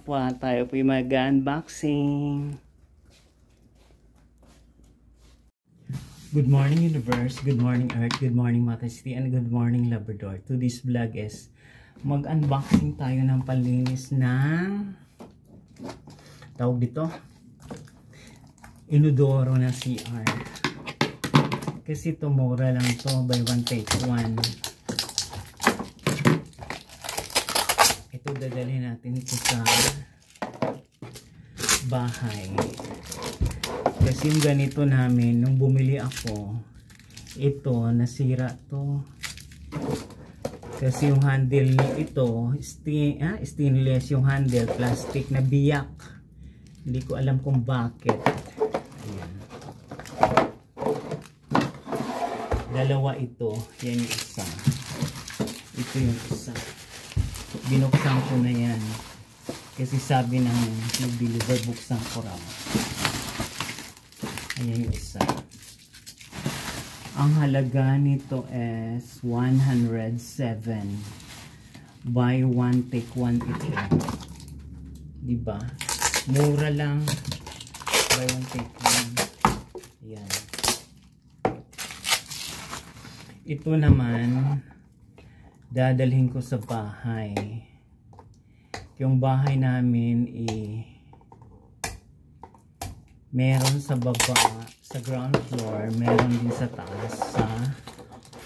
kapwa, tayo po yung mag-unboxing. Good morning universe, good morning earth, good morning Mother City, and good morning Labrador. To this vlog is mag-unboxing tayo ng palinis ng tawag dito, inodoro ng CR. Kasi ito mura lang to, buy one take one. Ito dadalhin natin ito sa bahay. Kasi yung ganito namin, nung bumili ako, ito nasira to. Kasi yung handle ito, stainless yung handle, plastic na biyak. Hindi ko alam kung bakit. Ayan. Dalawa ito, yan yung isa. Ito yung isa. Binuksan ko na yan. Kasi sabi ng nag-deliver, buksan ko raw. Ayan yung isa. Ang halaga nito is 107. Buy one, take one ito. Diba? Mura lang. Buy one, take one. Ayan. Ito naman, dadalhin ko sa bahay. Yung bahay namin meron sa baba, sa ground floor, meron din sa taas, sa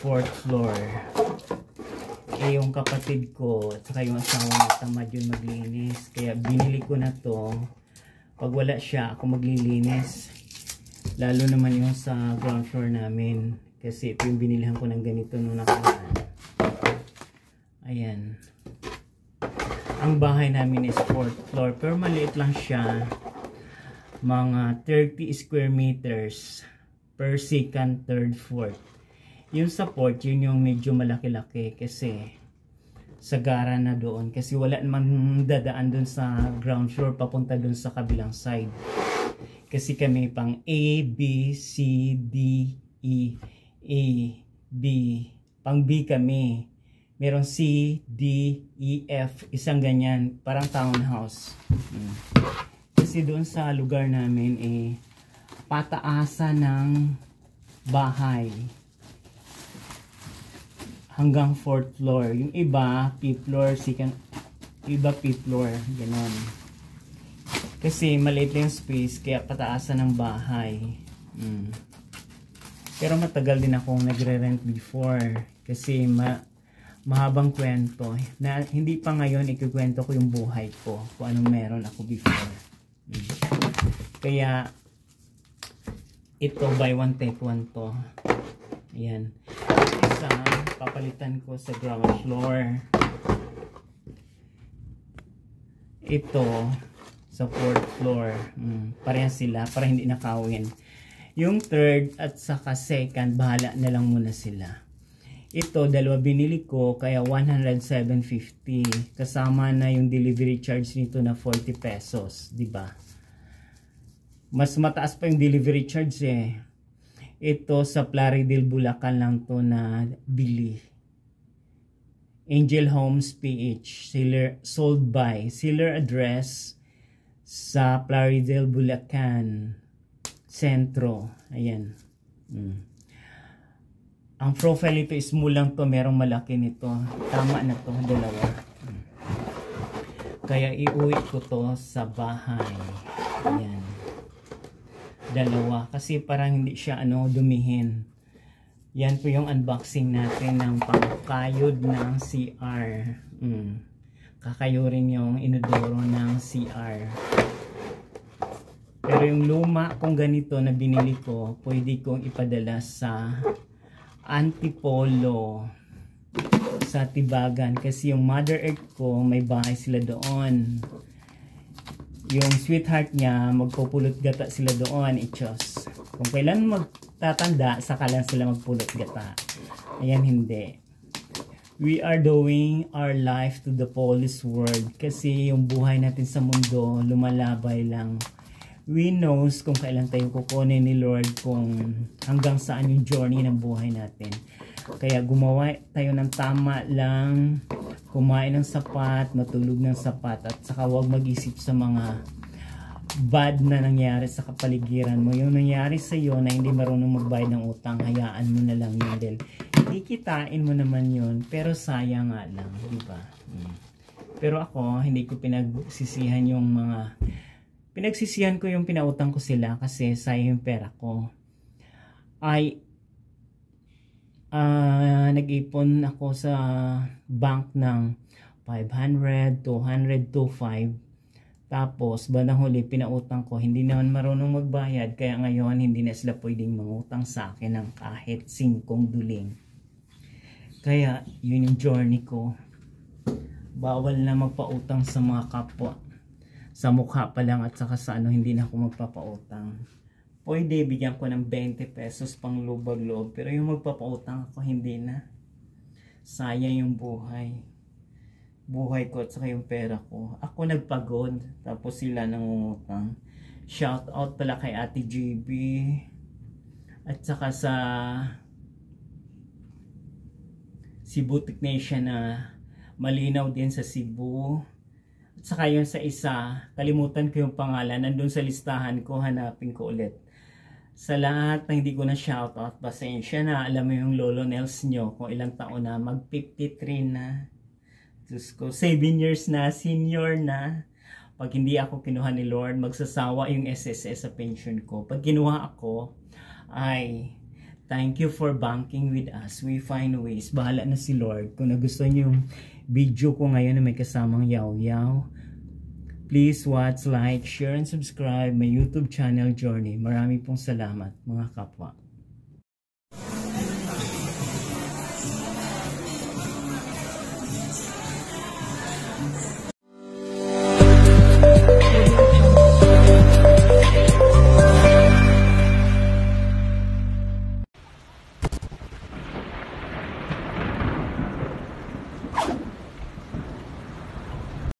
4th floor. Yung kapatid ko at saka yung asawa na tamad yun maglinis, kaya binili ko na to. Pag wala siya, ako maglilinis, lalo naman yung sa ground floor namin, kasi ito yung binilihan ko ng ganito nung nakaraan. Ayan. Ang bahay namin is 4th floor, pero maliit lang siya. Mga 30 square meters per second, 3rd, 4th. Yung sa 4th, yun yung medyo malaki-laki kasi sagara na doon. Kasi wala namang dadaan doon sa ground floor papunta doon sa kabilang side. Kasi kami pang A, B, C, D, E, A, B. Pang B kami. Meron C, D, E, F. Isang ganyan. Parang townhouse. Kasi doon sa lugar namin pataasan ng bahay. Hanggang 4th floor. Yung iba, 5th floor, iba 5th floor. Ganon. Kasi maliit yung space, kaya pataasan ng bahay. Pero matagal din akong nagre-rent before. Kasi mahabang kwento. Na hindi pa ngayon ikukwento ko yung buhay ko. Kung anong meron ako before. Kaya ito buy one take one to. Ayan. Isa papalitan ko sa ground floor. Ito sa 4th floor. Parehas sila para hindi nakawin. Yung 3rd at saka 2nd, bahala na lang muna sila. Ito, dalawa binili ko, kaya 107.50. Kasama na yung delivery charge nito na 40 pesos. Diba? Mas mataas pa yung delivery charge eh. Ito sa Plaridel, Bulacan lang to na bili. Angel Homes PH. Sold by. Seller address sa Plaridel, Bulacan. Sentro. Ayan. Ang profile nito is small lang to, merong malaki nito. Tama na to, dalawa. Kaya iuwi ko to sa bahay. Ayan. Dalawa. Kasi parang hindi siya dumihin. Yan po yung unboxing natin ng pangkayod ng CR. Kakayurin yung inodoro ng CR. Pero yung luma kung ganito na binili ko, pwede kong ipadala sa Antipolo sa Tibagan, kasi yung Mother Earth ko may bahay sila doon. Yung sweetheart niya magpupulot gata sila doon, ichos. Kung kailan magtatanda saka lang sila magpulot gata. Ayan, hindi. We are doing our life to the fullest world, kasi yung buhay natin sa mundo lumalabay lang. We knows kung kailan tayo kukunin ni Lord, kung hanggang saan yung journey ng buhay natin. Kaya gumawa tayo ng tama lang kumain ng sapat, matulog ng sapat, at saka huwag mag-isip sa mga bad na nangyari sa kapaligiran mo. Yung nangyari sa iyo na hindi marunong magbayad ng utang, hayaan mo na lang yun, dahil kikitain mo naman yun, pero sayang nga lang, di ba? Pero ako, hindi ko pinagsisihan yung mga, pinagsisihan ko yung pinautang ko sila kasi sayang yung pera ko. Nag-ipon ako sa bank ng 500, 200, 2,500. Tapos, bandang huli, pinautang ko. Hindi naman marunong magbayad. Kaya ngayon, hindi na sila pwedeng mangutang sa akin ng kahit 5 duling. Kaya, yun yung journey ko. Bawal na magpautang sa mga kapwa. Sa mukha pa lang at saka sa hindi na ako magpapautang. Pwede, bigyan ko ng 20 pesos pang lubag-loob. Pero yung magpapautang ako, hindi na. Sayang yung buhay. Buhay ko at saka yung pera ko. Ako nagpagod. Tapos sila nangungutang. Shout out pala kay Ate JB. At saka sa Cebu Technician na malinaw din sa Cebu. At saka yung sa isa, kalimutan ko yung pangalan. Nandun sa listahan ko, hanapin ko ulit. Sa lahat na hindi ko na shoutout, pasensya na. Alam mo yung Lolo Nels nyo, kung ilang taon na, mag 53 na. Diyos ko, 7 years na, senior na. Pag hindi ako kinuha ni Lord, magsasawa yung SSS sa pension ko. Pag kinuha ako, ay, thank you for banking with us. We find ways. Bahala na si Lord. Kung nagustuhan nyo yung video ko ngayon na may kasamang yaw-yaw, please watch, like, share, and subscribe my YouTube channel Journey. Marami pong salamat mga kapwa.